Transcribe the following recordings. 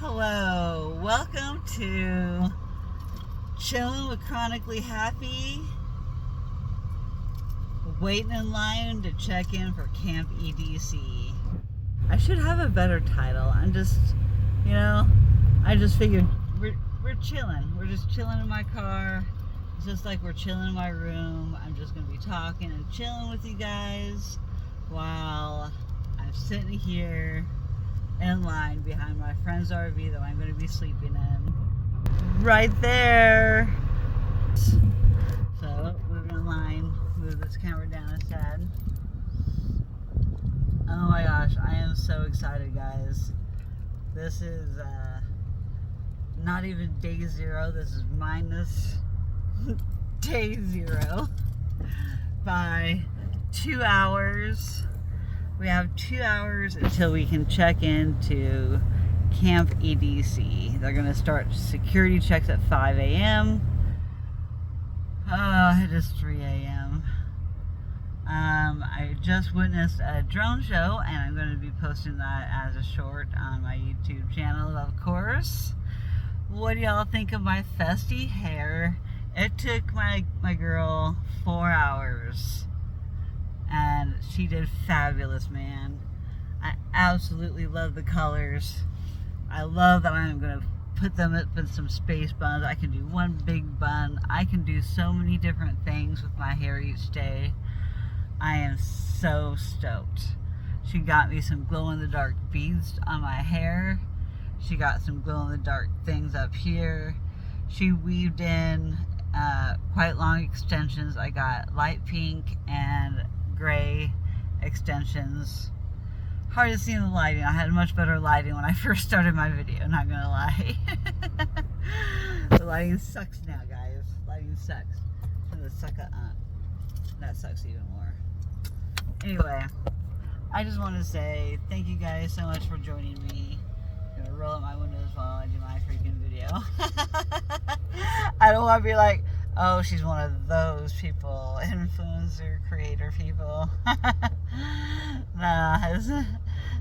Hello, welcome to Chilling with Chronically Happy. Waiting in line to check in for Camp EDC. I should have a better title. I just figured we're chilling. We're just chilling in my car. It's just like we're chilling in my room. I'm just going to be talking and chilling with you guys while I'm sitting here in line behind my friend's RV that I'm going to be sleeping in. Right there. So, moving in line. Move this camera down a tad. Oh my gosh, I am so excited, guys. This is not even day 0. This is minus day 0 by 2 hours. We have 2 hours until we can check into Camp EDC. They're going to start security checks at 5 a.m. Oh, it is 3 a.m. I just witnessed a drone show, and I'm going to be posting that as a short on my YouTube channel, of course. What do y'all think of my festy hair? It took my girl 4 hours. And she did fabulous, man. I absolutely love the colors. I love that I'm going to put them up in some space buns. I can do one big bun. I can do so many different things with my hair each day. I am so stoked. She got me some glow-in-the-dark beads on my hair. She got some glow-in-the-dark things up here. She weaved in quite long extensions. I got light pink and gray extensions. Hard to see in the lighting. I had much better lighting when I first started my video, not gonna lie. The lighting sucks now, guys. Lighting sucks. That sucks even more. Anyway, I just want to say thank you guys so much for joining me. I'm gonna roll up my windows while I do my freaking video. I don't want to be like, oh, she's one of those people, influencer, creator people. Nah,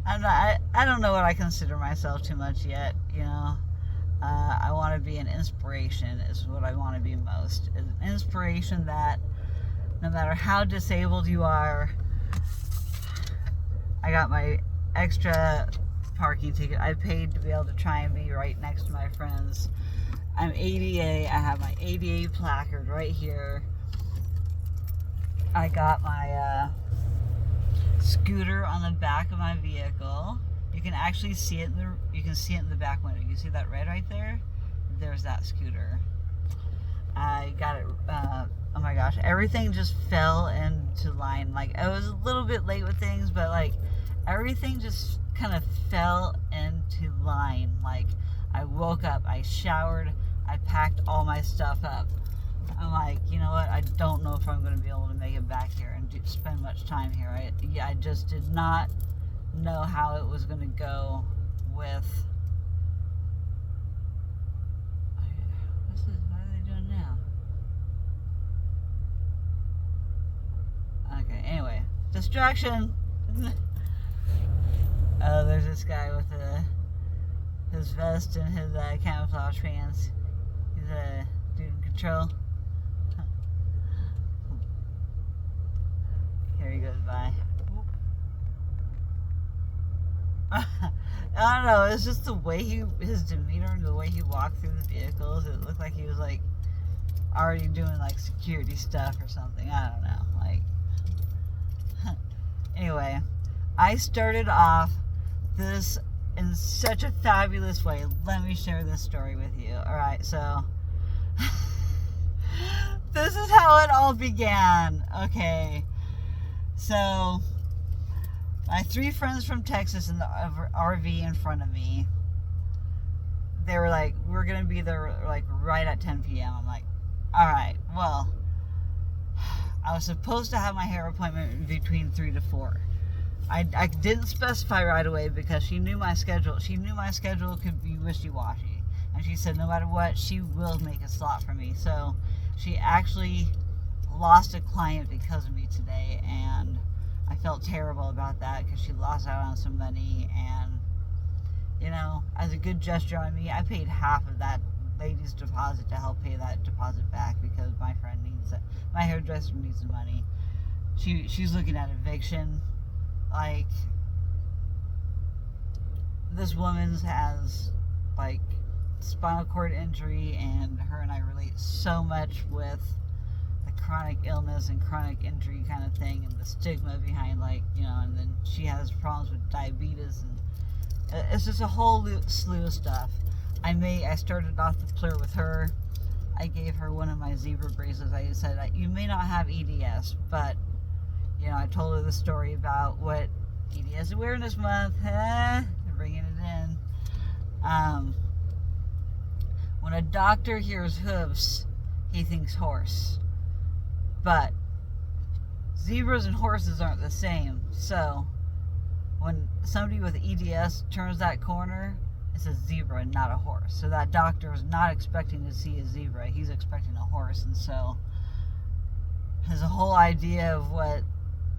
I'm not. I don't know what I consider myself too much yet. I want to be an inspiration. Is what I want to be most. An inspiration that no matter how disabled you are, I got my extra parking ticket. I paid to be able to try and be right next to my friends. I'm ADA. I have my ADA placard right here. I got my scooter on the back of my vehicle. You can actually see it. You can see it in the back window. You see that red right there? There's that scooter. I got it. Oh my gosh! Everything just fell into line. Like, I was a little bit late with things, but like everything just kind of fell into line. Like, I woke up, I showered, I packed all my stuff up. I'm like, you know what? I don't know if I'm going to be able to make it back here and spend much time here. I just did not know how it was going to go with. What are they doing now? Okay, anyway. Distraction! Oh, there's this guy with his vest and his camouflage pants. He's a dude in control. Here he goes by. I don't know, it's just the way his demeanor and the way he walked through the vehicles. It looked like he was like already doing like security stuff or something. I don't know. Like, anyway, I started off this in such a fabulous way. Let me share this story with you. Alright, so this is how it all began. Okay, so my 3 friends from Texas in the RV in front of me, they were like, we're gonna be there like right at 10 p.m. I'm like, alright, well, I was supposed to have my hair appointment between 3 to 4. I didn't specify right away because she knew my schedule. She knew my schedule could be wishy-washy. And she said no matter what, she will make a slot for me. So she actually lost a client because of me today. And I felt terrible about that because she lost out on some money. And you know, as a good gesture on me, I paid half of that lady's deposit to help pay that deposit back because my friend needs it. My hairdresser needs the money. She's looking at eviction. Like, this woman's has like spinal cord injury, and her and I relate so much with the chronic illness and chronic injury kind of thing, and the stigma behind, like, you know, and then she has problems with diabetes, and it's just a whole slew of stuff. I started off the PLUR with her. I gave her one of my zebra bracelets. I said, you may not have EDS, but, you know, I told her the story about what EDS Awareness Month, bringing it in. When a doctor hears hoofs, he thinks horse. But zebras and horses aren't the same. So when somebody with EDS turns that corner, it's a zebra and not a horse. So that doctor is not expecting to see a zebra. He's expecting a horse. And so his whole idea of what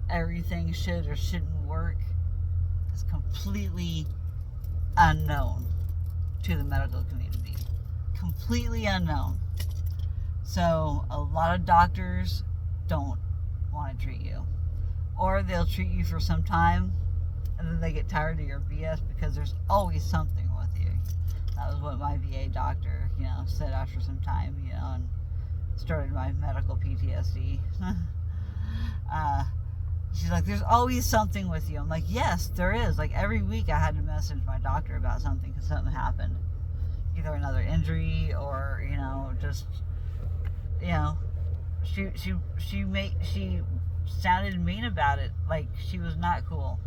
everything should or shouldn't work is completely unknown to the medical community. Completely unknown. So a lot of doctors don't want to treat you. Or they'll treat you for some time and then they get tired of your BS because there's always something with you. That was what my VA doctor, you know, said after some time, you know, and started my medical PTSD. She's like, there's always something with you. I'm like, yes, there is. Like, every week I had to message my doctor about something because something happened. Either another injury or, you know, just, you know, she sounded mean about it. Like, she was not cool.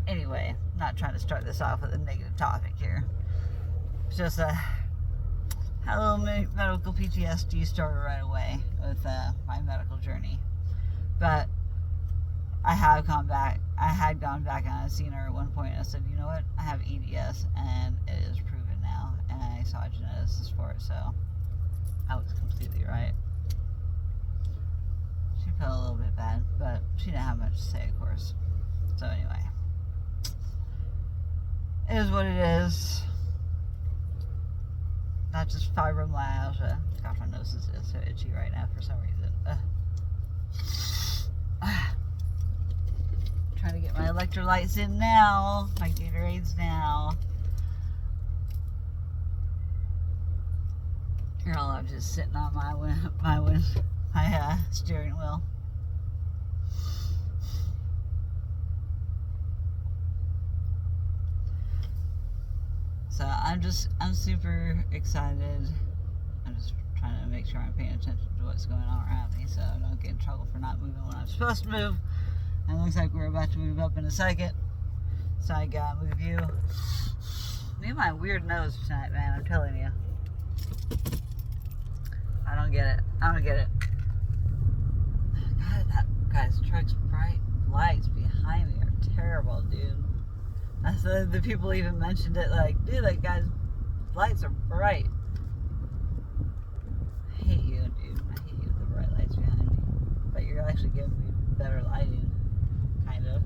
Anyway, I'm not trying to start this off with a negative topic here. It's just a little medical PTSD started right away with my medical journey. But I had gone back and I'd seen her at one point and I said, you know what, I have EDS and it is proven now, and I saw a geneticist for it, so I was completely right. She felt a little bit bad, but she didn't have much to say, of course. So anyway, it is what it is. Not just fibromyalgia. Gosh, my nose is so itchy right now for some reason. Trying to get my electrolytes in now, my Gatorades now. Here, I'm just sitting on my steering wheel. So I'm super excited. I'm just trying to make sure I'm paying attention to what's going on around me so I don't get in trouble for not moving when I'm supposed to move. And it looks like we're about to move up in a second. So I gotta move you. Me and my weird nose tonight, man, I'm telling you. I don't get it. God, guy's truck's bright lights behind me are terrible, dude. That's the people even mentioned it, like, dude, that guy's lights are bright. I hate you, dude. I hate you with the bright lights behind me. But you're actually giving me better lighting. Kind of.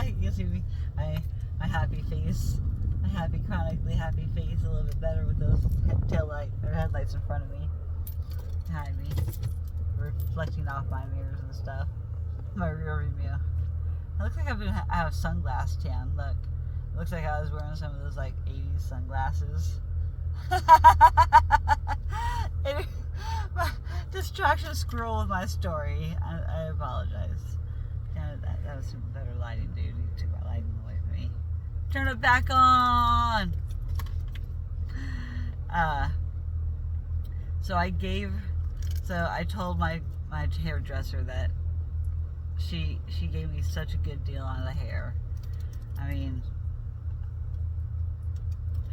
You can see me, my happy face, my chronically happy face a little bit better with those headlights in front of me, behind me, reflecting off my mirrors and stuff, my rear view mirror. It looks like I have sunglass tan. Look, it looks like I was wearing some of those like 80s sunglasses. Distraction scroll with my story. I apologize. That was some better lighting, dude. You took my lighting away from me. Turn it back on. So I told my hairdresser that she gave me such a good deal on the hair. I mean,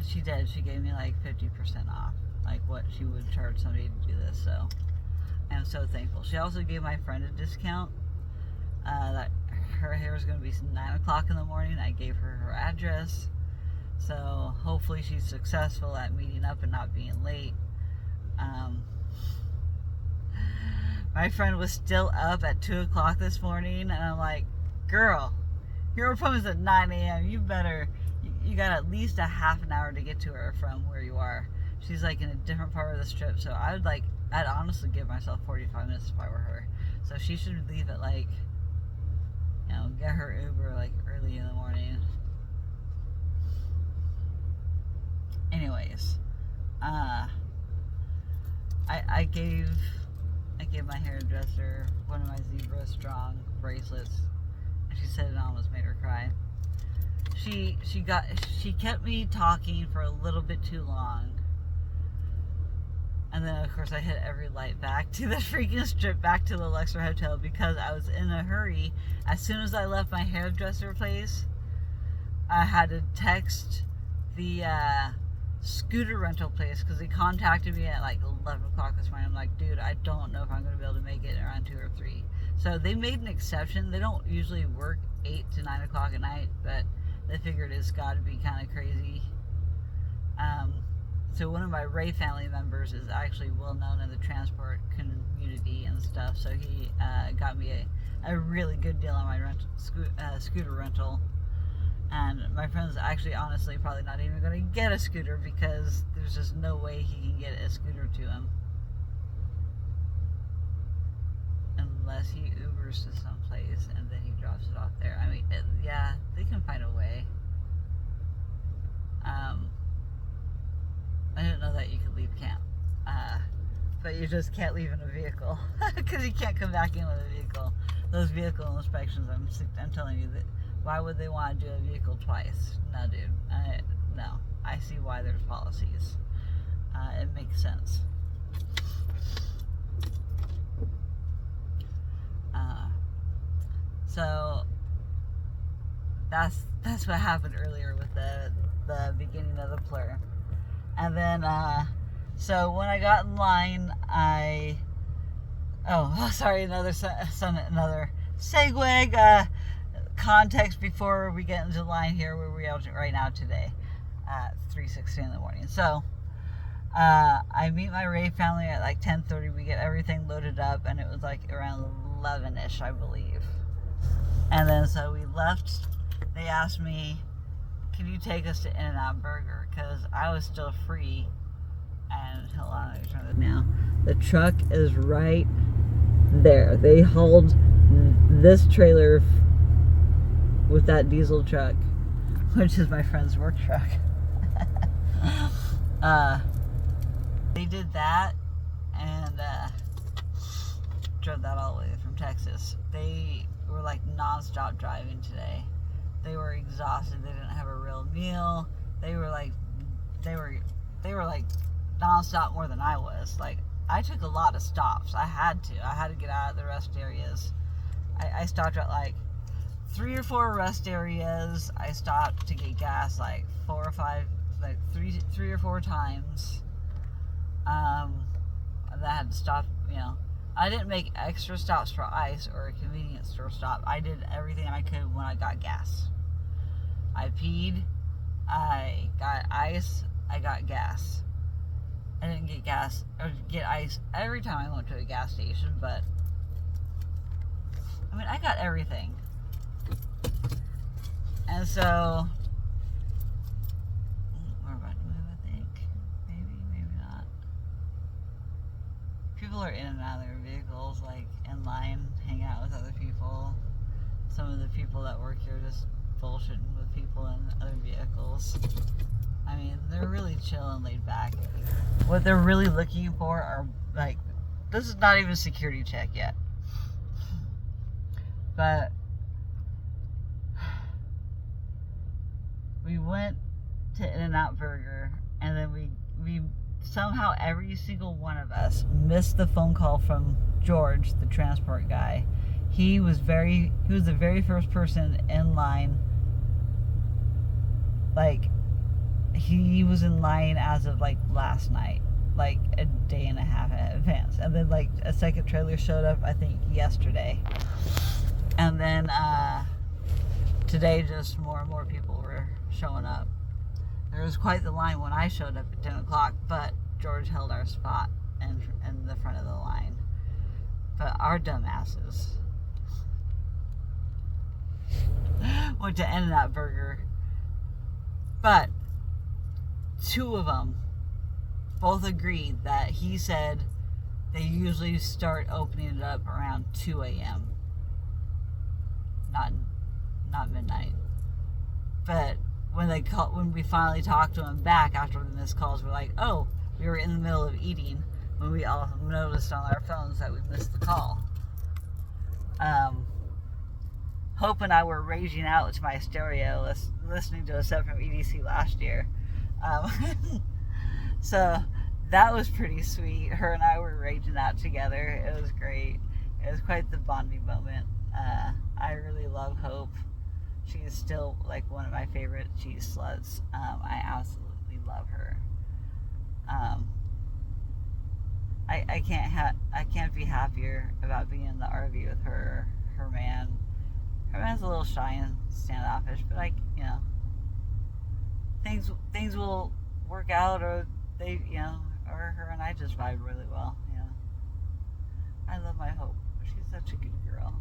she did. She gave me like 50% off, like what she would charge somebody to do this. So I'm so thankful. She also gave my friend a discount. That her hair is going to be 9 o'clock in the morning. I gave her her address, so hopefully she's successful at meeting up and not being late. My friend was still up at 2 o'clock this morning, and I'm like, girl, your appointment's at 9 a.m. You better you got at least a half an hour to get to her from where you are. She's like in a different part of the strip, so I'd honestly give myself 45 minutes if I were her. So she should leave at like, you know, get her Uber like early in the morning. Anyways, I gave my hairdresser one of my Zebra Strong bracelets, and she said it almost made her cry. She kept me talking for a little bit too long. And then, of course, I hit every light back to the freaking strip, back to the Luxor Hotel, because I was in a hurry. As soon as I left my hairdresser place, I had to text the scooter rental place, because they contacted me at like 11 o'clock this morning. I'm like, dude, I don't know if I'm going to be able to make it around 2 or 3. So they made an exception. They don't usually work 8 to 9 o'clock at night, but they figured it's got to be kind of crazy. So one of my Ray family members is actually well known in the transport community and stuff. So he got me a really good deal on my scooter rental. And my friend's actually honestly probably not even going to get a scooter, because there's just no way he can get a scooter to him. Unless he Ubers to someplace and then he drops it off there. I mean, yeah, they can find a way. I didn't know that you could leave camp. But you just can't leave in a vehicle, because you can't come back in with a vehicle. Those vehicle inspections, I'm telling you, that why would they want to do a vehicle twice? No, dude. No. I see why there's policies. It makes sense. So that's what happened earlier with the beginning of the PLUR. And then, so when I got in line, another segue, context before we get into the line here, where we are right now today at 3:16 in the morning. So, I meet my Ray family at like 10:30. We get everything loaded up, and it was like around 11-ish, I believe. And then, so we left. They asked me, can you take us to In-N-Out Burger? Because I was still free. And hold on, let me turn it now. The truck is right there. They hauled this trailer with that diesel truck, which is my friend's work truck. They did that and drove that all the way from Texas. They were like non-stop driving today. They were exhausted. They didn't have a real meal. They were like non-stop more than I was. Like, I took a lot of stops. I had to get out of the rest areas. I stopped at like 3 or 4 rest areas. I stopped to get gas like 4 or 5, like three or 4 times. I had to stop, you know. I didn't make extra stops for ice or a convenience store stop. I did everything I could when I got gas. I peed, I got ice, I got gas. I didn't get gas or get ice every time I went to a gas station, but I mean, I got everything. And so we're about to move, I think. Maybe not. People are in and out of their vehicles, like in line, hang out with other people. Some of the people that work here just bullshitting with people in other vehicles. I mean, they're really chill and laid back. What they're really looking for are, like, this is not even a security check yet. But we went to In-N-Out Burger, and then we somehow, every single one of us missed the phone call from George, the transport guy. He was the very first person in line. Like, he was in line as of like last night, like a day and a half in advance. And then like a second trailer showed up, I think yesterday. And then today just more and more people were showing up. There was quite the line when I showed up at 10 o'clock, but George held our spot in the front of the line. But our dumbasses went to In-N-Out Burger But two of them both agreed that he said they usually start opening it up around 2 a.m. Not midnight. But when we finally talked to him back after the missed calls, we're like, oh, we were in the middle of eating when we all noticed on our phones that we missed the call. Hope and I were raging out to my stereo listening to a set from EDC last year. So that was pretty sweet. Her and I were raging out together. It was great. It was quite the bonding moment. I really love Hope. She is still like one of my favorite cheese sluts. I absolutely love her. I can't be happier about being in the RV with her. Her man's a little shy and standoffish, but things will work out, or or her and I just vibe really well. I love my Hope. She's such a good girl.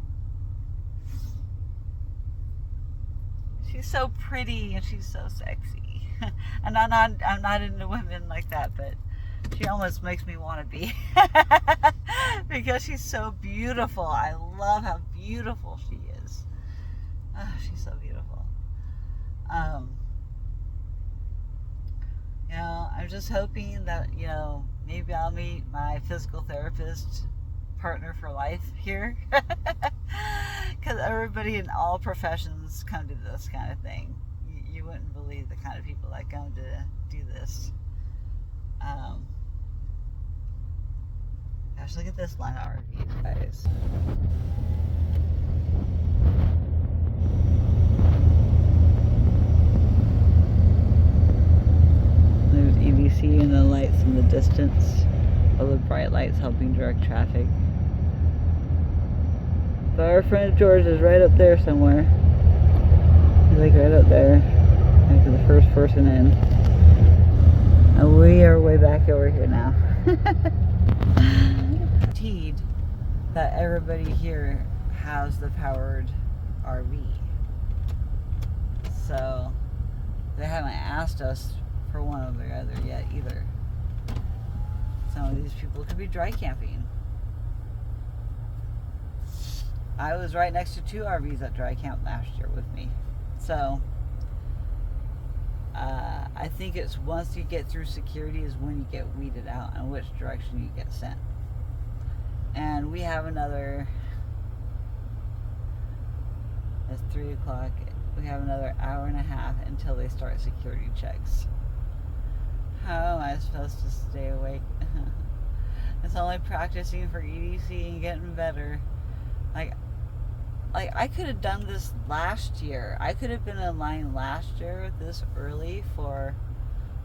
She's so pretty and she's so sexy. And I'm not into women like that, but she almost makes me want to be. Because she's so beautiful. I love how beautiful she is. Oh, she's so beautiful. I'm just hoping that, maybe I'll meet my physical therapist partner for life here. Because everybody in all professions come to this kind of thing. You wouldn't believe the kind of people that come to do this. Gosh, look at this line of RVs, guys. There's EDC and the lights in the distance. All the bright lights helping direct traffic. But our friend George is right up there somewhere. He's like right up there. Like the first person in. And we are way back over here now. Guaranteed that everybody here has the powered RV. So they haven't asked us for one or the other yet either. Some of these people could be dry camping. I was right next to 2 RVs at dry camp last year with me. So I think it's once you get through security is when you get weeded out and which direction you get sent. And we have another, it's 3 o'clock, we have another hour and a half until they start security checks. How am I supposed to stay awake? It's only practicing for EDC and getting better. Like I could have done this last year. I could have been in line last year this early for,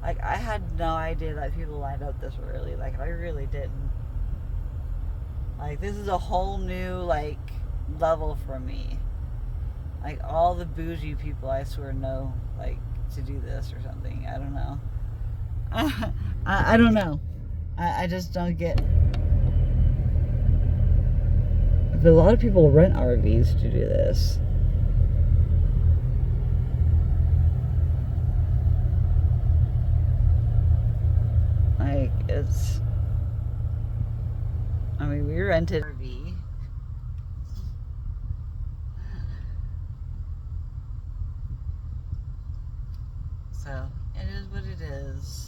I had no idea that people lined up this early. I really didn't. This is a whole new, level for me. All the bougie people, I swear, know, to do this or something. I don't know. I don't know. I just don't get. But a lot of people rent RVs to do this. We rented an RV. So, it is what it is.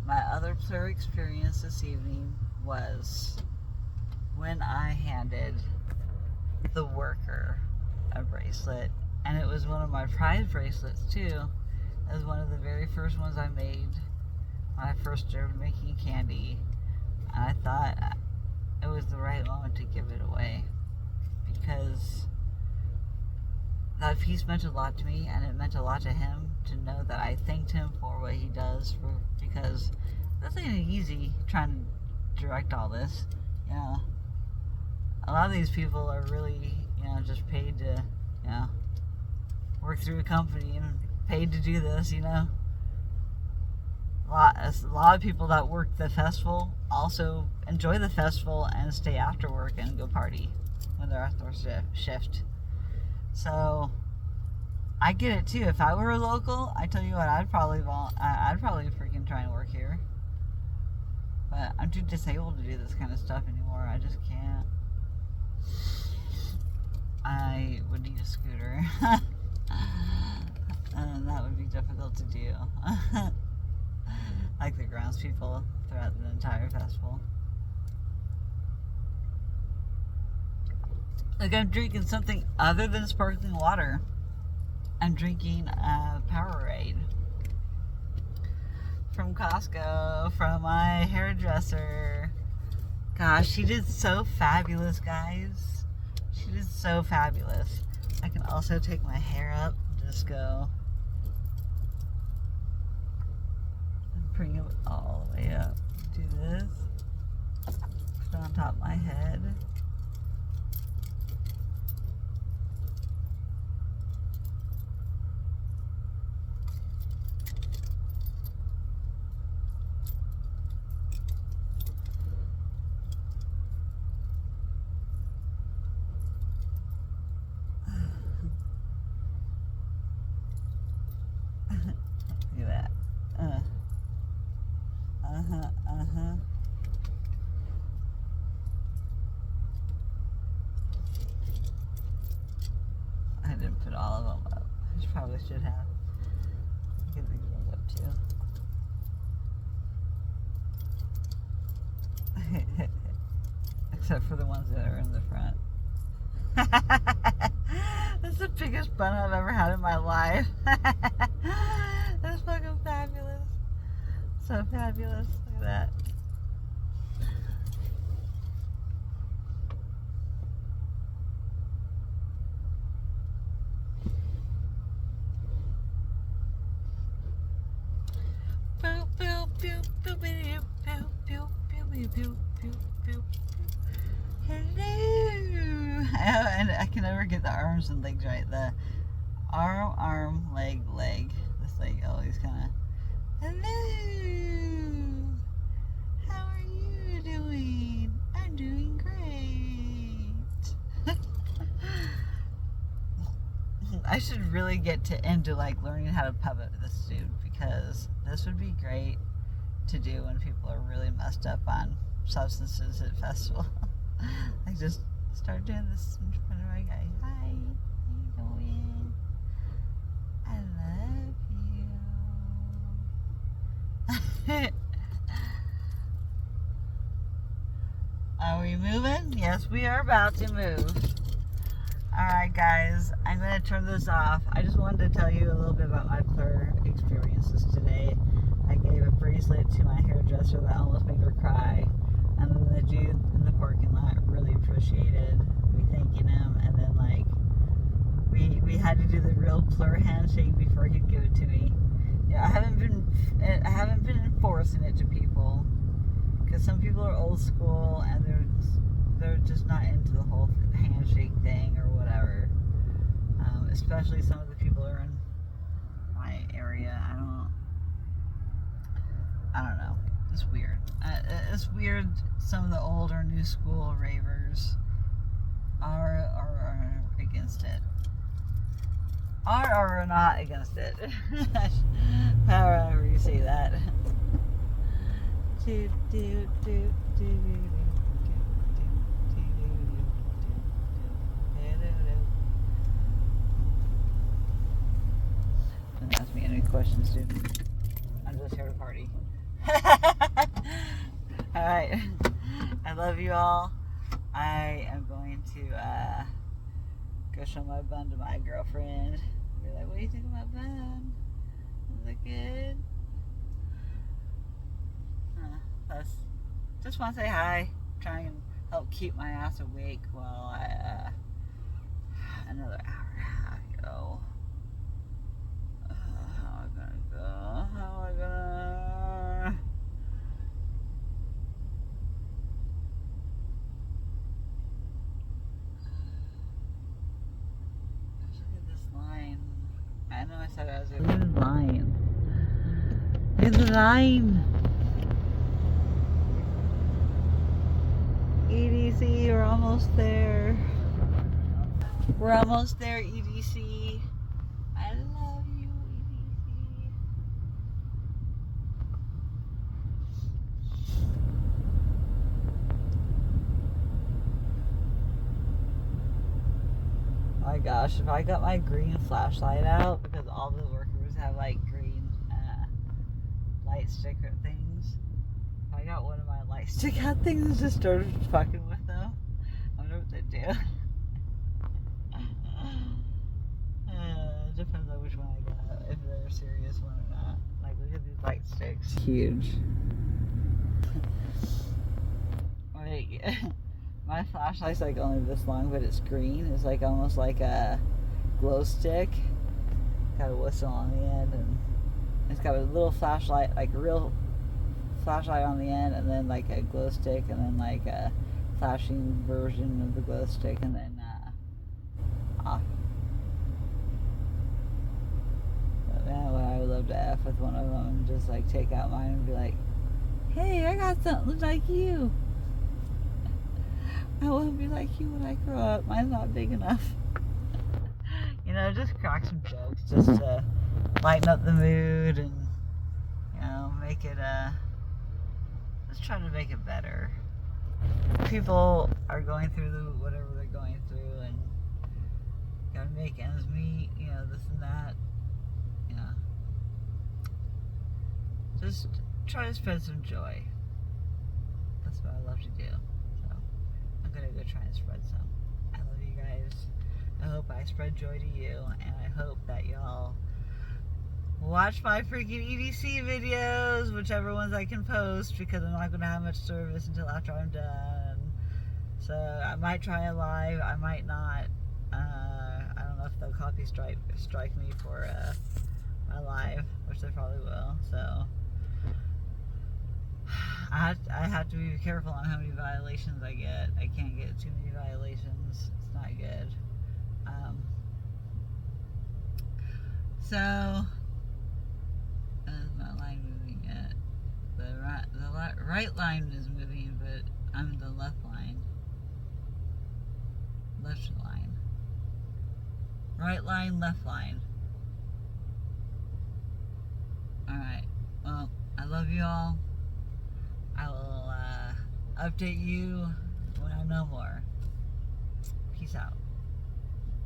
My other PLUR experience this evening was when I handed the worker a bracelet, and it was one of my prize bracelets too. It was one of the very first ones I made when I first started making candy, and I thought it was the right moment to give it away because that piece meant a lot to me, and it meant a lot to him to know that I thanked him for what he does, because this ain't easy trying to direct all this. A lot of these people are really, just paid to, work through a company and paid to do this, A lot of people that work the festival also enjoy the festival and stay after work and go party when they're at their shift. So I get it too. If I were a local, I tell you what, I'd probably freaking try and work here. But I'm too disabled to do this kind of stuff anymore. I just can't. I would need a scooter. And that would be difficult to do. Like the grounds people throughout the entire festival. Like, I'm drinking something other than sparkling water. I'm drinking a Powerade from Costco, from my hairdresser. Gosh, she did so fabulous, guys. She did so fabulous. I can also take my hair up and just go and bring it all the way up. Do this. Put it on top of my head. Look at that. I didn't put all of them up. I probably should have. Get these ones up too. Except for the ones that are in the front. That's the biggest bun I've ever had in my life. That's fucking fabulous. So fabulous. Look at that. Boop, boop, boop, boop, boop, boop, boop, boop, boop, boop, boop. Hello. And I can never get the arms and legs right. The arm, leg. This leg always kind of. Hello. How are you doing? I'm doing great. I should really get into like learning how to puppet this dude, because this would be great to do when people are really messed up on substances at festival. I just start doing this in front of my guy. Hi, how you doing? I love you. Are we moving? Yes, we are about to move. Alright guys, I'm going to turn this off. I just wanted to tell you a little bit about my PLUR experiences today. I gave a bracelet to my hairdresser that almost made her cry. And then the dude in the parking lot really appreciated me thanking him. And then like, we had to do the real PLUR handshake before he'd give it to me. Yeah, I haven't been enforcing it to people, because some people are old school and they're just not into the whole handshake thing or whatever. Especially some of the people who are in my area. I don't know. It's weird. It's weird. Some of the old or new school ravers are against it. Are not against it. However you say that. Don't ask me any questions, dude. I'm just here to party. Alright. I love you all. I am going to go show my bun to my girlfriend. Be like, what do you think of my bun? Is it good? Just want to say hi. Try and help keep my ass awake while I another hour and a half go. How am I gonna go? How am I gonna? Gosh, look at this line. I know I said I was gonna. Look at the line. Look at the line. EDC, we're almost there. We're almost there, EDC. I love you, EDC. Oh my gosh, if I got my green flashlight out, because all the workers have like green light sticker things. If I got one of my light stick out things and just started fucking with them, I wonder what they'd do. Depends on which one I got, if they're a serious one or not. Like, look at these light sticks. Huge. Like, my flashlight's like only this long, but it's green. It's like almost like a glow stick. Got a whistle on the end, and it's got a little flashlight, like a real flashlight on the end, and then like a glow stick, and then like a flashing version of the glow stick, and then off. But man, what I would love to F with one of them and just like take out mine and be like, hey, I got something like you. I want to be like you when I grow up. Mine's not big enough. You know, just crack some jokes just to lighten up the mood and, you know, make it, let's try to make it better. People are going through whatever they're going through and gotta make ends meet, you know, this and that. You know, just try to spread some joy. That's what I love to do. So I'm gonna go try and spread some. I love you guys. I hope I spread joy to you, and I hope that y'all watch my freaking EDC videos, whichever ones I can post, because I'm not gonna have much service until after I'm done. So I might try a live, I might not. I don't know if they'll copy strike me for my live, which they probably will. So I have to be careful on how many violations I get. I can't get too many violations. It's not good. So is my line moving yet? The right line is moving, but I'm in the left line. Left line. Right line, left line. Alright. Well, I love you all. I will update you when I know more. Peace out.